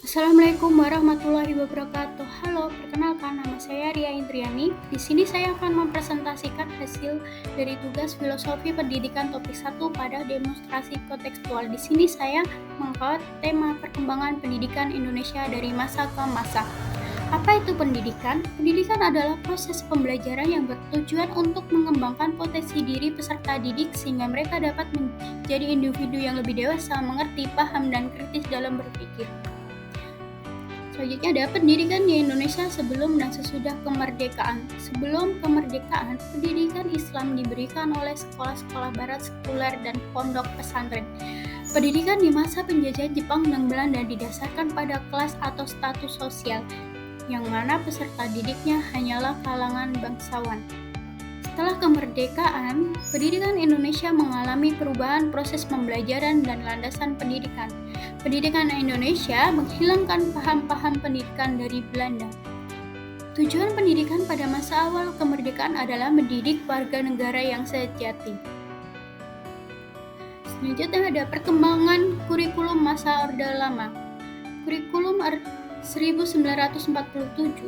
Assalamualaikum warahmatullahi wabarakatuh. Halo, perkenalkan nama saya Ria Indriani. Di sini saya akan mempresentasikan hasil dari tugas filosofi pendidikan topik 1 pada demonstrasi kontekstual. Di sini saya mengangkat tema perkembangan pendidikan Indonesia dari masa ke masa. Apa itu pendidikan? Pendidikan adalah proses pembelajaran yang bertujuan untuk mengembangkan potensi diri peserta didik sehingga mereka dapat menjadi individu yang lebih dewasa, mengerti, paham, dan kritis dalam berpikir. Selanjutnya ada pendidikan di Indonesia sebelum dan sesudah kemerdekaan. Sebelum kemerdekaan, pendidikan Islam diberikan oleh sekolah-sekolah barat sekuler dan pondok pesantren. Pendidikan di masa penjajahan Jepang dan Belanda didasarkan pada kelas atau status sosial, yang mana peserta didiknya hanyalah kalangan bangsawan. Setelah kemerdekaan, pendidikan Indonesia mengalami perubahan proses pembelajaran dan landasan pendidikan. Pendidikan Indonesia menghilangkan paham-paham pendidikan dari Belanda. Tujuan pendidikan pada masa awal kemerdekaan adalah mendidik warga negara yang sejati. Selanjutnya ada perkembangan kurikulum masa Orde Lama. Kurikulum 1947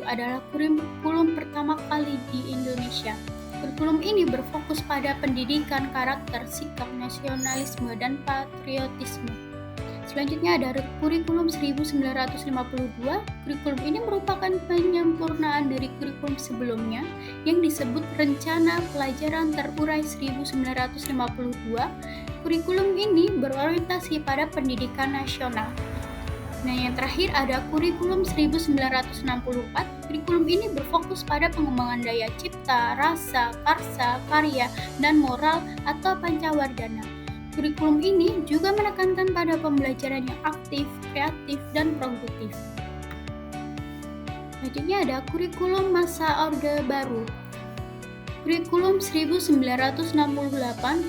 adalah kurikulum pertama kali di Indonesia. Kurikulum ini berfokus pada pendidikan karakter, sikap nasionalisme, dan patriotisme. Selanjutnya ada kurikulum 1952. Kurikulum ini merupakan penyempurnaan dari kurikulum sebelumnya yang disebut Rencana Pelajaran Terurai 1952. Kurikulum ini berorientasi pada pendidikan nasional. Nah, yang terakhir ada kurikulum 1964. Kurikulum ini berfokus pada pengembangan daya cipta, rasa, karsa, karya, dan moral atau pancawardhana. Kurikulum ini juga menekankan pada pembelajaran yang aktif, kreatif, dan produktif. Selanjutnya ada kurikulum masa Orde Baru. Kurikulum 1968,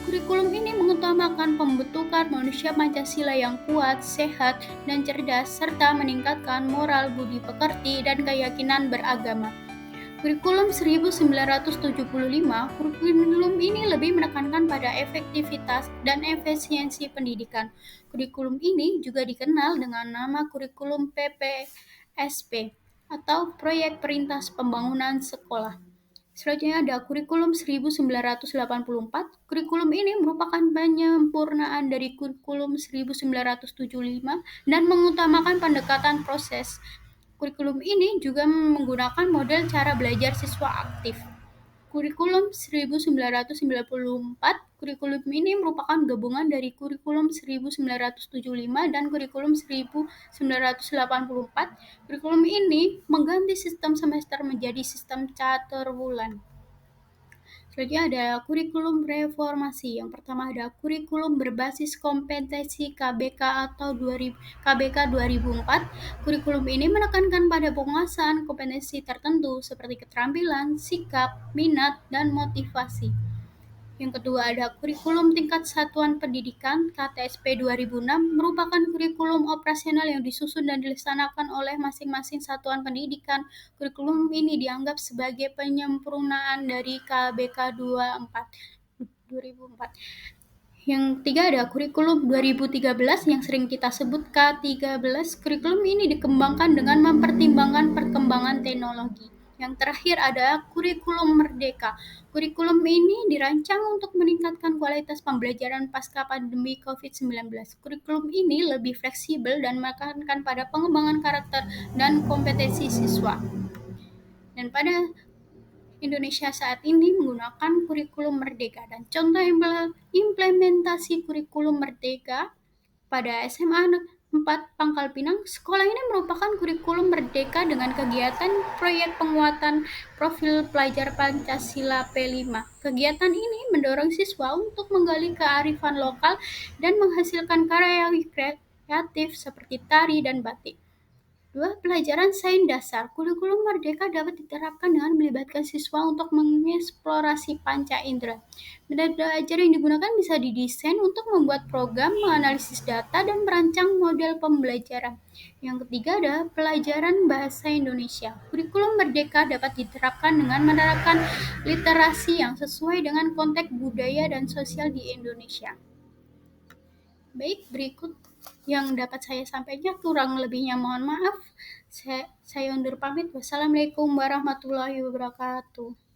kurikulum ini mengutamakan pembentukan manusia Pancasila yang kuat, sehat, dan cerdas, serta meningkatkan moral, budi pekerti, dan keyakinan beragama. Kurikulum 1975, kurikulum ini lebih menekankan pada efektivitas dan efisiensi pendidikan. Kurikulum ini juga dikenal dengan nama kurikulum PPSP atau Proyek Perintas Pembangunan Sekolah. Selanjutnya ada kurikulum 1984. Kurikulum ini merupakan penyempurnaan dari kurikulum 1975 dan mengutamakan pendekatan proses. Kurikulum ini juga menggunakan model cara belajar siswa aktif. Kurikulum 1994, kurikulum ini merupakan gabungan dari kurikulum 1975 dan kurikulum 1984. Kurikulum ini mengganti sistem semester menjadi sistem catur bulan. Selanjutnya ada kurikulum reformasi. Yang pertama ada kurikulum berbasis kompetensi KBK atau KBK 2004. Kurikulum ini menekankan pada penguasaan kompetensi tertentu seperti keterampilan, sikap, minat, dan motivasi. Yang kedua ada kurikulum tingkat satuan pendidikan KTSP 2006 merupakan kurikulum operasional yang disusun dan dilaksanakan oleh masing-masing satuan pendidikan. Kurikulum ini dianggap sebagai penyempurnaan dari KBK 2004. Yang ketiga ada kurikulum 2013 yang sering kita sebut K13. Kurikulum ini dikembangkan dengan mempertimbangkan perkembangan teknologi. Yang terakhir ada kurikulum merdeka. Kurikulum ini dirancang untuk meningkatkan kualitas pembelajaran pasca pandemi COVID-19. Kurikulum ini lebih fleksibel dan menekankan pada pengembangan karakter dan kompetensi siswa. Dan pada Indonesia saat ini menggunakan kurikulum merdeka dan contoh implementasi kurikulum merdeka pada SMA 4 Pangkal Pinang. Sekolah ini merupakan kurikulum merdeka dengan kegiatan proyek penguatan profil pelajar Pancasila P5. Kegiatan ini mendorong siswa untuk menggali kearifan lokal dan menghasilkan karya kreatif seperti tari dan batik. 2. Pelajaran sains dasar. Kurikulum merdeka dapat diterapkan dengan melibatkan siswa untuk mengeksplorasi panca indera. Metode belajar yang digunakan bisa didesain untuk membuat program, menganalisis data, dan merancang model pembelajaran. Yang ketiga adalah pelajaran bahasa Indonesia. Kurikulum merdeka dapat diterapkan dengan menerapkan literasi yang sesuai dengan konteks budaya dan sosial di Indonesia. Baik, berikut yang dapat saya sampaikan. Kurang lebihnya mohon maaf. Saya undur pamit. Wassalamualaikum warahmatullahi wabarakatuh.